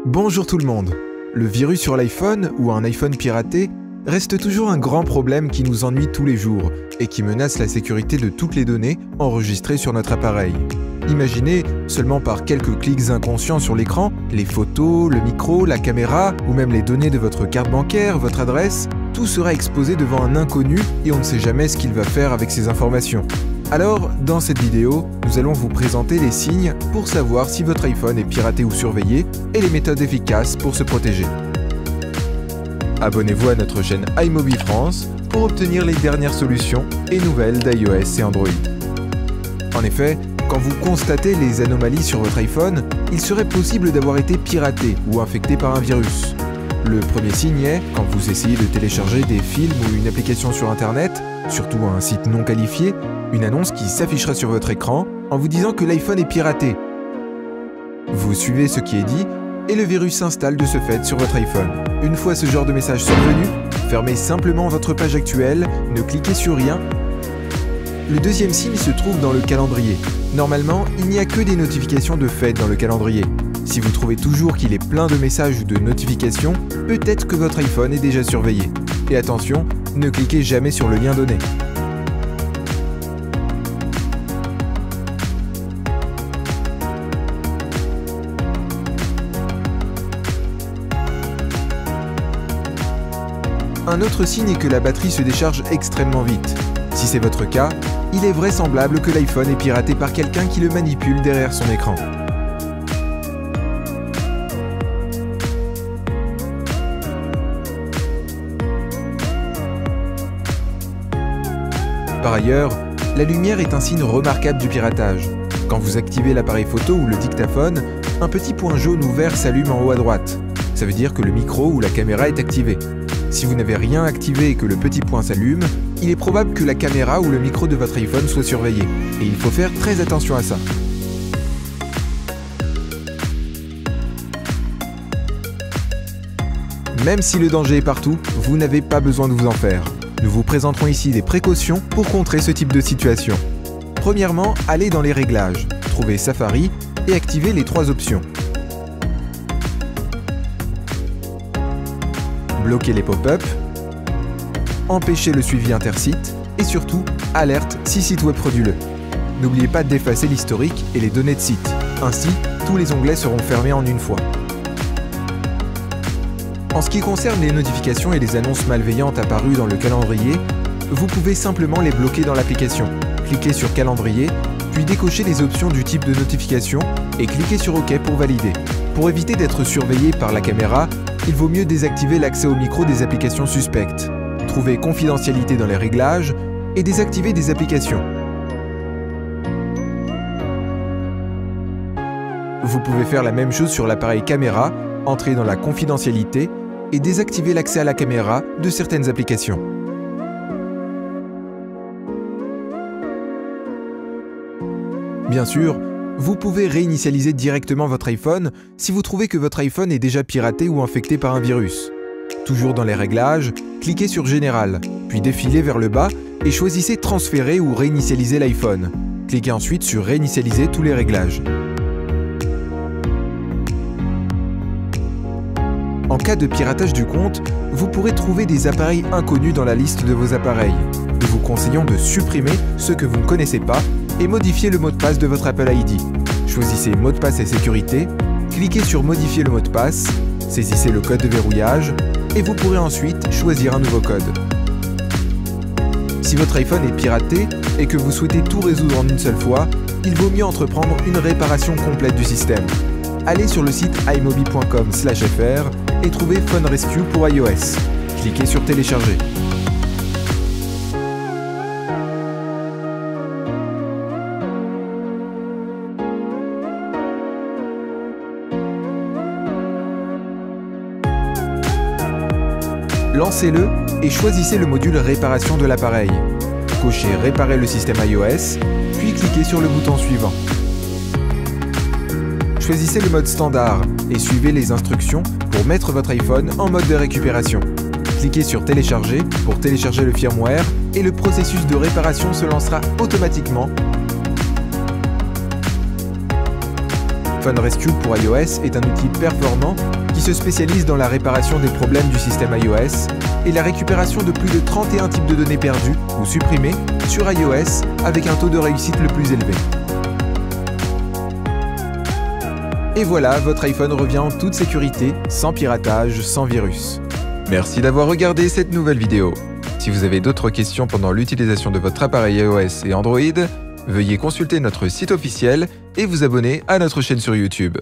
Bonjour tout le monde. Le virus sur l'iPhone ou un iPhone piraté reste toujours un grand problème qui nous ennuie tous les jours et qui menace la sécurité de toutes les données enregistrées sur notre appareil. Imaginez, seulement par quelques clics inconscients sur l'écran, les photos, le micro, la caméra ou même les données de votre carte bancaire, votre adresse, tout sera exposé devant un inconnu et on ne sait jamais ce qu'il va faire avec ces informations. Alors, dans cette vidéo, nous allons vous présenter les signes pour savoir si votre iPhone est piraté ou surveillé et les méthodes efficaces pour se protéger. Abonnez-vous à notre chaîne iMobi France pour obtenir les dernières solutions et nouvelles d'iOS et Android. En effet, quand vous constatez les anomalies sur votre iPhone, il serait possible d'avoir été piraté ou infecté par un virus. Le premier signe est, quand vous essayez de télécharger des films ou une application sur Internet, surtout un site non qualifié, une annonce qui s'affichera sur votre écran en vous disant que l'iPhone est piraté. Vous suivez ce qui est dit et le virus s'installe de ce fait sur votre iPhone. Une fois ce genre de message survenu, fermez simplement votre page actuelle, ne cliquez sur rien. Le deuxième signe se trouve dans le calendrier. Normalement, il n'y a que des notifications de fêtes dans le calendrier. Si vous trouvez toujours qu'il est plein de messages ou de notifications, peut-être que votre iPhone est déjà surveillé. Et attention, ne cliquez jamais sur le lien donné. Un autre signe est que la batterie se décharge extrêmement vite. Si c'est votre cas, il est vraisemblable que l'iPhone est piraté par quelqu'un qui le manipule derrière son écran. Par ailleurs, la lumière est un signe remarquable du piratage. Quand vous activez l'appareil photo ou le dictaphone, un petit point jaune ou vert s'allume en haut à droite. Ça veut dire que le micro ou la caméra est activé. Si vous n'avez rien activé et que le petit point s'allume, il est probable que la caméra ou le micro de votre iPhone soit surveillé. Et il faut faire très attention à ça. Même si le danger est partout, vous n'avez pas besoin de vous en faire. Nous vous présenterons ici des précautions pour contrer ce type de situation. Premièrement, allez dans les réglages, trouvez Safari et activez les 3 options. Bloquez les pop-up, empêchez le suivi intersite et surtout, alerte si site web frauduleux. N'oubliez pas d'effacer l'historique et les données de site. Ainsi, tous les onglets seront fermés en une fois. En ce qui concerne les notifications et les annonces malveillantes apparues dans le calendrier, vous pouvez simplement les bloquer dans l'application. Cliquez sur Calendrier, puis décochez les options du type de notification et cliquez sur OK pour valider. Pour éviter d'être surveillé par la caméra, il vaut mieux désactiver l'accès au micro des applications suspectes. Trouvez Confidentialité dans les réglages et désactivez des applications. Vous pouvez faire la même chose sur l'appareil caméra, entrer dans la confidentialité et désactiver l'accès à la caméra de certaines applications. Bien sûr, vous pouvez réinitialiser directement votre iPhone si vous trouvez que votre iPhone est déjà piraté ou infecté par un virus. Toujours dans les réglages, cliquez sur Général, puis défilez vers le bas et choisissez Transférer ou réinitialiser l'iPhone. Cliquez ensuite sur Réinitialiser tous les réglages. En cas de piratage du compte, vous pourrez trouver des appareils inconnus dans la liste de vos appareils. Nous vous conseillons de supprimer ceux que vous ne connaissez pas et modifier le mot de passe de votre Apple ID. Choisissez Mot de passe et sécurité, cliquez sur Modifier le mot de passe, saisissez le code de verrouillage et vous pourrez ensuite choisir un nouveau code. Si votre iPhone est piraté et que vous souhaitez tout résoudre en une seule fois, il vaut mieux entreprendre une réparation complète du système. Allez sur le site imobi.com/fr et trouvez Phone Rescue pour iOS. Cliquez sur Télécharger. Lancez-le et choisissez le module Réparation de l'appareil. Cochez Réparer le système iOS, puis cliquez sur le bouton suivant. Choisissez le mode standard et suivez les instructions pour mettre votre iPhone en mode de récupération. Cliquez sur Télécharger pour télécharger le firmware et le processus de réparation se lancera automatiquement. iPhone Rescue pour iOS est un outil performant qui se spécialise dans la réparation des problèmes du système iOS et la récupération de plus de 31 types de données perdues ou supprimées sur iOS avec un taux de réussite le plus élevé. Et voilà, votre iPhone revient en toute sécurité, sans piratage, sans virus. Merci d'avoir regardé cette nouvelle vidéo. Si vous avez d'autres questions pendant l'utilisation de votre appareil iOS et Android, veuillez consulter notre site officiel et vous abonner à notre chaîne sur YouTube.